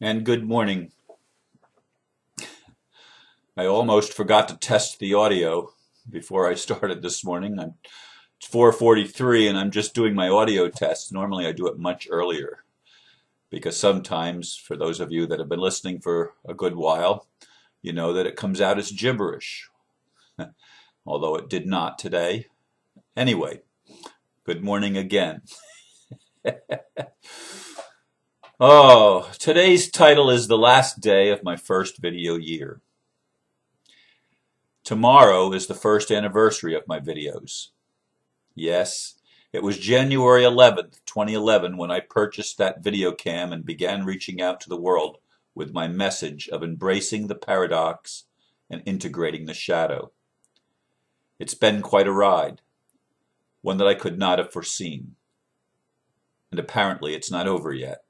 And good morning. I almost forgot to test the audio before I started this morning. It's 4:43 and I'm just doing my audio test. Normally I do it much earlier because sometimes, for those of you that have been listening for a good while, you know that it comes out as gibberish, although it did not today. Anyway, good morning again. Oh, today's title is The Last Day of My First Video Year. Tomorrow is the first anniversary of my videos. Yes, it was January 11th, 2011 when I purchased that video cam and began reaching out to the world with my message of embracing the paradox and integrating the shadow. It's been quite a ride, one that I could not have foreseen. And apparently it's not over yet.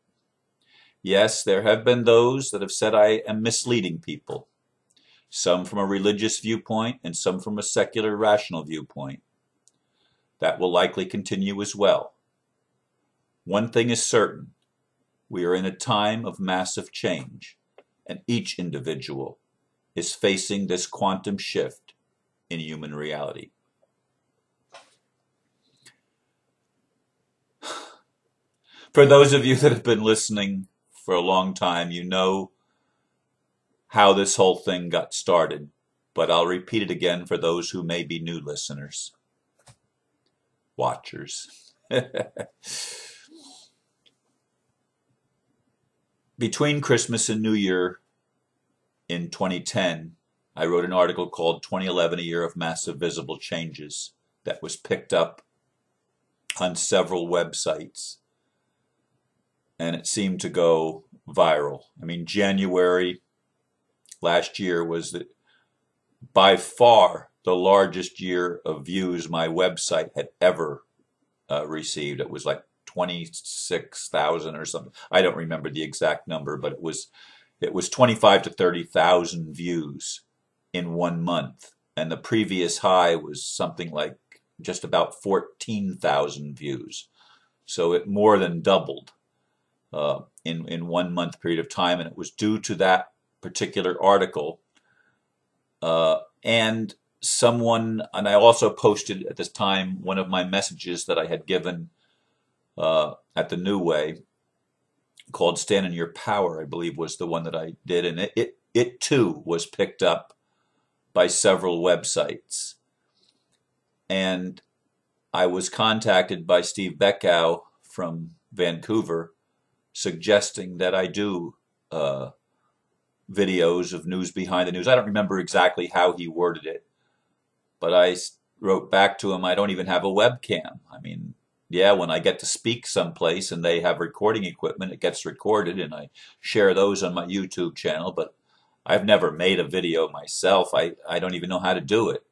Yes, there have been those that have said I am misleading people, some from a religious viewpoint and some from a secular, rational viewpoint. That will likely continue as well. One thing is certain, we are in a time of massive change, and each individual is facing this quantum shift in human reality. For those of you that have been listening for a long time, you know how this whole thing got started, but I'll repeat it again for those who may be new listeners, watchers. Between Christmas and New Year in 2010, I wrote an article called 2011, A Year of Massive Visible Changes that was picked up on several websites, and it seemed to go viral. I mean, January last year was by far the largest year of views my website had ever received. It was like 26,000 or something. I don't remember the exact number, but it was 25 to 30,000 views in 1 month, and the previous high was something like just about 14,000 views. So it more than doubled in 1 month period of time, and it was due to that particular article. And I also posted at this time one of my messages that I had given at the New Way called Stand in Your Power, I believe was the one that I did, and it too was picked up by several websites. And I was contacted by Steve Beckow from Vancouver suggesting that I do videos of news behind the news. I don't remember exactly how he worded it, but I wrote back to him, I don't even have a webcam. I mean, yeah, when I get to speak someplace and they have recording equipment, it gets recorded and I share those on my YouTube channel, but I've never made a video myself. I don't even know how to do it.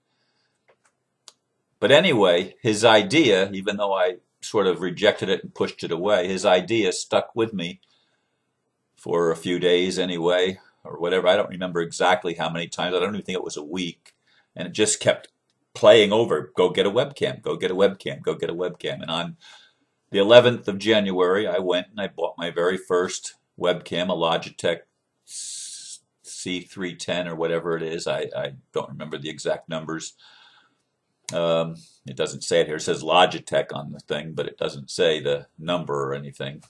But anyway, his idea, even though I sort of rejected it and pushed it away, his idea stuck with me for a few days anyway, or whatever. I don't remember exactly how many times. I don't even think it was a week. And it just kept playing over. Go get a webcam. Go get a webcam. Go get a webcam. And on the 11th of January, I went and I bought my very first webcam, a Logitech C310 or whatever it is. I don't remember the exact numbers. It doesn't say it here. It says Logitech on the thing, but it doesn't say the number or anything.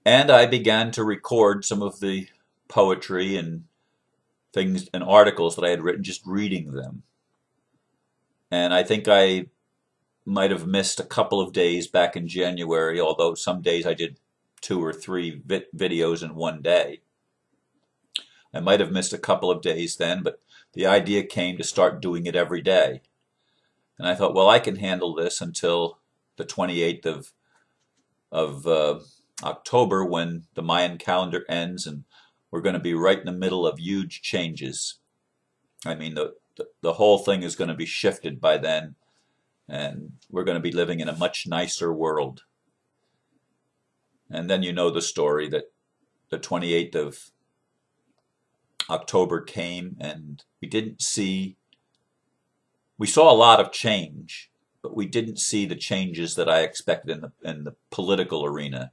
And I began to record some of the poetry and things and articles that I had written, just reading them. And I think I might have missed a couple of days back in January, although some days I did 2 or 3 videos in one day. I might have missed a couple of days then, but the idea came to start doing it every day. And I thought, well, I can handle this until the 28th of October, when the Mayan calendar ends and we're going to be right in the middle of huge changes. I mean, the whole thing is going to be shifted by then, and we're going to be living in a much nicer world. And then you know the story that the 28th of October came and we saw a lot of change, but we didn't see the changes that I expected in the political arena,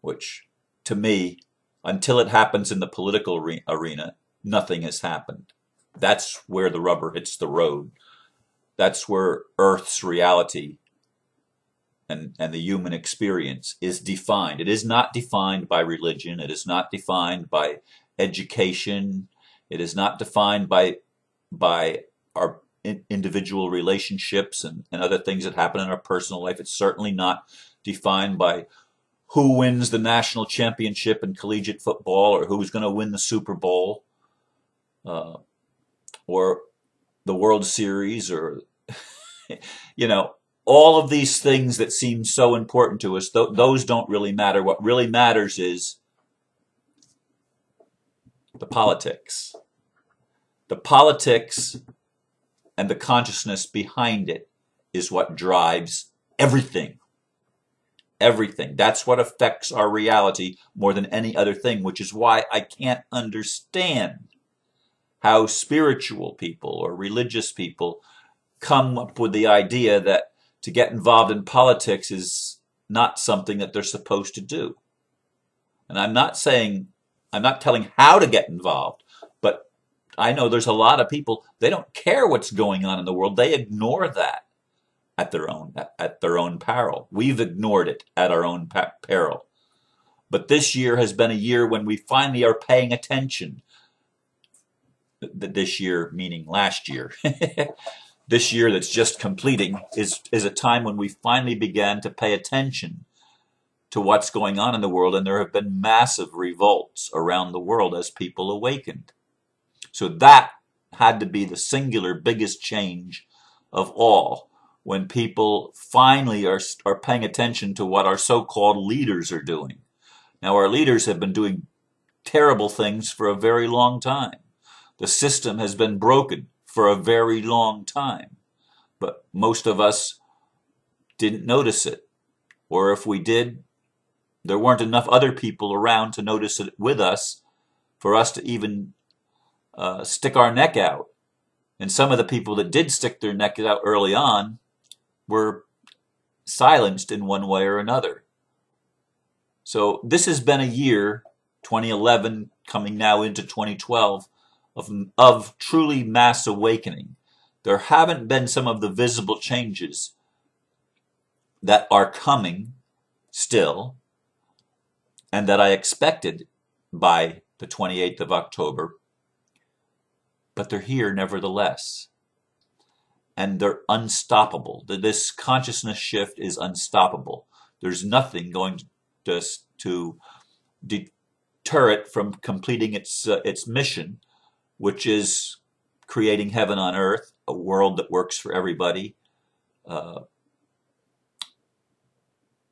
which to me, until it happens in the political arena, nothing has happened. That's where the rubber hits the road. That's where Earth's reality and the human experience is defined. It is not defined by religion. It is not defined by education. It is not defined by our individual relationships and other things that happen in our personal life. It's certainly not defined by who wins the national championship in collegiate football or who's going to win the Super Bowl or the World Series or, you know, all of these things that seem so important to us, those don't really matter. What really matters is the politics. The politics and the consciousness behind it is what drives everything. Everything. That's what affects our reality more than any other thing, which is why I can't understand how spiritual people or religious people come up with the idea that to get involved in politics is not something that they're supposed to do. And I'm not telling how to get involved, but I know there's a lot of people, they don't care what's going on in the world. They ignore that at their own peril. We've ignored it at our own peril. But this year has been a year when we finally are paying attention. This year meaning last year. This year that's just completing is a time when we finally began to pay attention to what's going on in the world, and there have been massive revolts around the world as people awakened. So that had to be the singular biggest change of all, when people finally are paying attention to what our so-called leaders are doing. Now, our leaders have been doing terrible things for a very long time. The system has been broken for a very long time, but most of us didn't notice it, or if we did, there weren't enough other people around to notice it with us for us to even stick our neck out. And some of the people that did stick their neck out early on were silenced in one way or another. So this has been a year, 2011 coming now into 2012, of truly mass awakening. There haven't been some of the visible changes that are coming still, and that I expected by the 28th of October, but they're here nevertheless. And they're unstoppable. This consciousness shift is unstoppable. There's nothing going to deter it from completing its mission, which is creating heaven on earth, a world that works for everybody,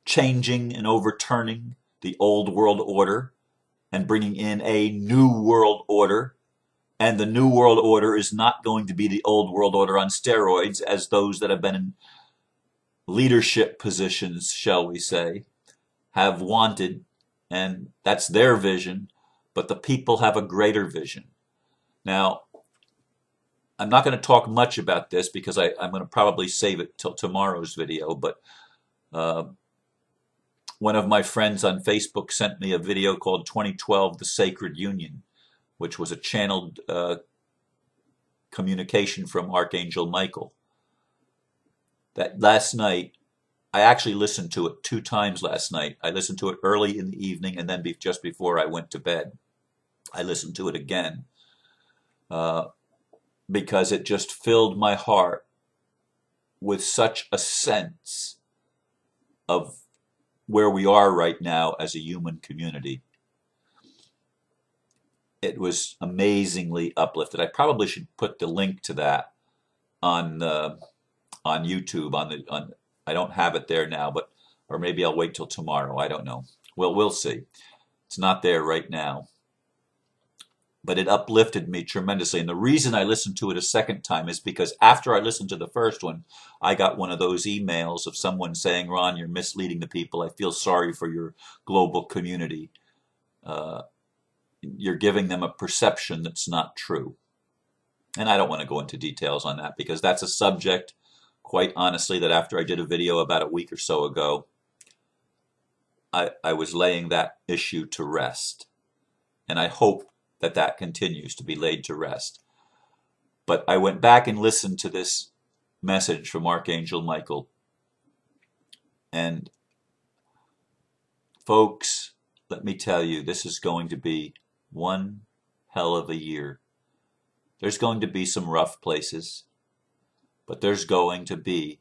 changing and overturning the old world order and bringing in a new world order. And the new world order is not going to be the old world order on steroids, as those that have been in leadership positions, shall we say, have wanted, and that's their vision, but the people have a greater vision. Now, I'm not going to talk much about this because I'm going to probably save it till tomorrow's video, but one of my friends on Facebook sent me a video called 2012 The Sacred Union, which was a channeled communication from Archangel Michael. That last night, I actually listened to it 2 times last night. I listened to it early in the evening, and then just before I went to bed, I listened to it again. Because it just filled my heart with such a sense of where we are right now as a human community. It was amazingly uplifted. I probably should put the link to that on YouTube. I don't have it there now, or maybe I'll wait till tomorrow. I don't know. Well, we'll see. It's not there right now. But it uplifted me tremendously. And the reason I listened to it a second time is because after I listened to the first one, I got one of those emails of someone saying, Ron, you're misleading the people. I feel sorry for your global community. You're giving them a perception that's not true. And I don't want to go into details on that because that's a subject, quite honestly, that after I did a video about a week or so ago, I was laying that issue to rest. And I hope that that continues to be laid to rest. But I went back and listened to this message from Archangel Michael. And folks, let me tell you, this is going to be one hell of a year. There's going to be some rough places, but there's going to be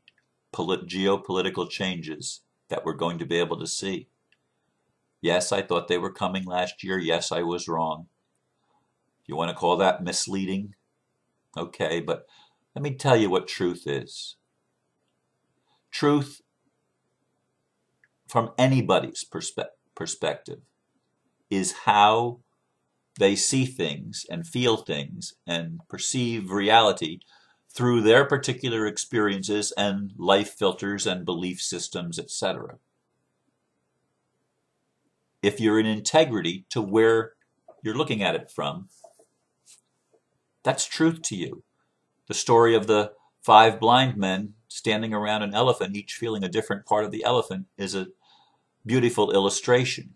geopolitical changes that we're going to be able to see. Yes, I thought they were coming last year. Yes, I was wrong. If you want to call that misleading, okay, but let me tell you what truth is. Truth, from anybody's perspective, is how they see things and feel things and perceive reality through their particular experiences and life filters and belief systems, etc. If you're in integrity to where you're looking at it from, that's truth to you. The story of the 5 blind men standing around an elephant, each feeling a different part of the elephant, is a beautiful illustration.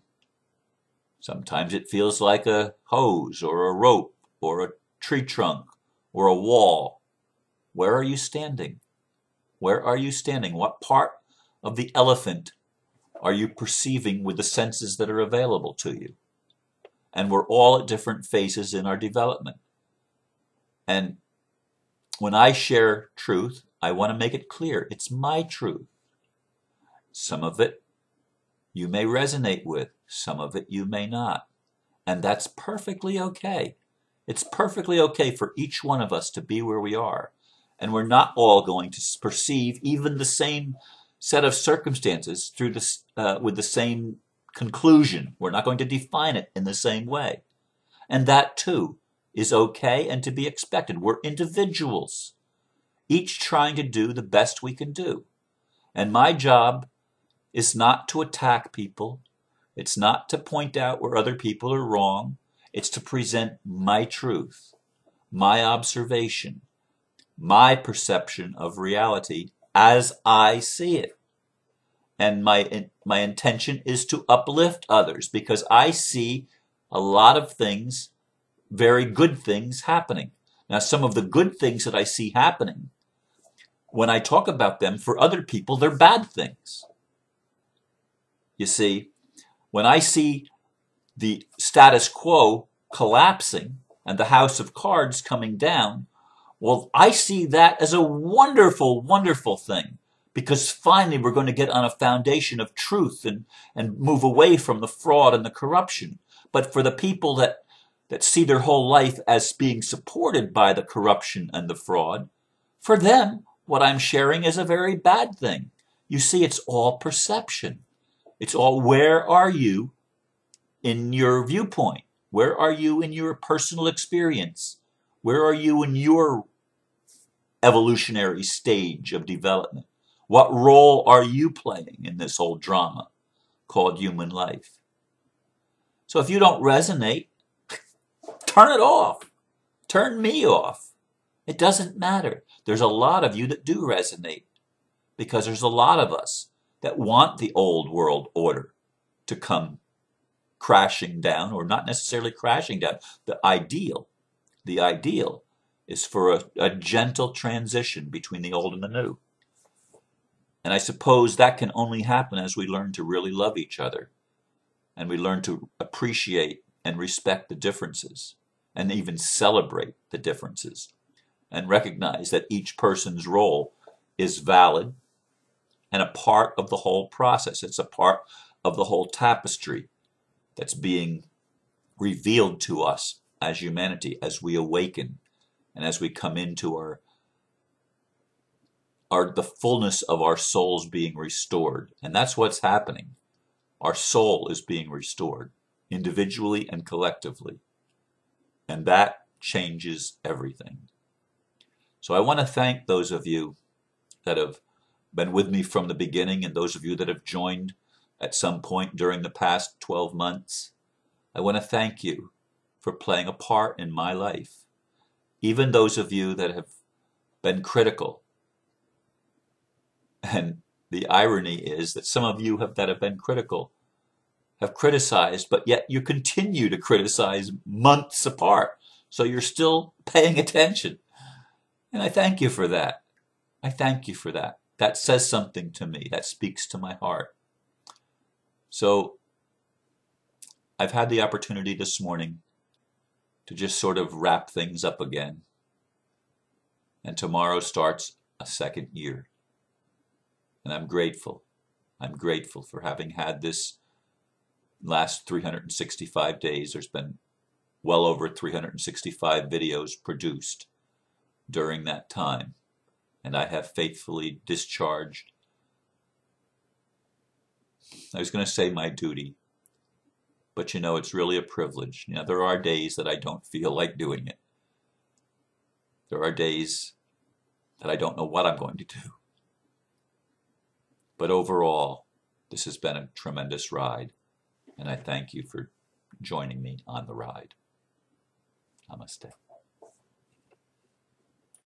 Sometimes it feels like a hose or a rope or a tree trunk or a wall. Where are you standing? Where are you standing? What part of the elephant are you perceiving with the senses that are available to you? And we're all at different phases in our development. And when I share truth, I want to make it clear. It's my truth. Some of it you may resonate with. Some of it you may not. And that's perfectly okay. It's perfectly okay for each one of us to be where we are. And we're not all going to perceive even the same set of circumstances through this, with the same conclusion. We're not going to define it in the same way. And that too is okay and to be expected. We're individuals, each trying to do the best we can do. And my job is not to attack people. It's not to point out where other people are wrong. It's to present my truth, my observation, my perception of reality as I see it. And my intention is to uplift others because I see a lot of things, very good things happening. Now, some of the good things that I see happening, when I talk about them, for other people, they're bad things. You see, when I see the status quo collapsing and the house of cards coming down, well, I see that as a wonderful, wonderful thing. Because finally we're going to get on a foundation of truth and move away from the fraud and the corruption. But for the people that see their whole life as being supported by the corruption and the fraud, for them, what I'm sharing is a very bad thing. You see, it's all perception. It's all, where are you in your viewpoint? Where are you in your personal experience? Where are you in your evolutionary stage of development? What role are you playing in this whole drama called human life? So if you don't resonate, turn it off. Turn me off. It doesn't matter. There's a lot of you that do resonate because there's a lot of us that want the old world order to come crashing down, or not necessarily crashing down. The ideal is for a gentle transition between the old and the new. And I suppose that can only happen as we learn to really love each other and we learn to appreciate and respect the differences and even celebrate the differences and recognize that each person's role is valid and a part of the whole process. It's a part of the whole tapestry that's being revealed to us as humanity, as we awaken and as we come into the fullness of our souls being restored. And that's what's happening. Our soul is being restored, individually and collectively. And that changes everything. So I want to thank those of you that have been with me from the beginning and those of you that have joined at some point during the past 12 months. I want to thank you for playing a part in my life. Even those of you that have been critical. And the irony is that some of you that have been critical have criticized, but yet you continue to criticize months apart. So you're still paying attention. And I thank you for that. I thank you for that. That says something to me. That speaks to my heart. So I've had the opportunity this morning to just sort of wrap things up again. And tomorrow starts a second year. And I'm grateful. I'm grateful for having had this last 365 days. There's been well over 365 videos produced during that time. And I have faithfully discharged, I was going to say my duty, but you know, it's really a privilege. You know, there are days that I don't feel like doing it. There are days that I don't know what I'm going to do. But overall, this has been a tremendous ride, and I thank you for joining me on the ride. Namaste.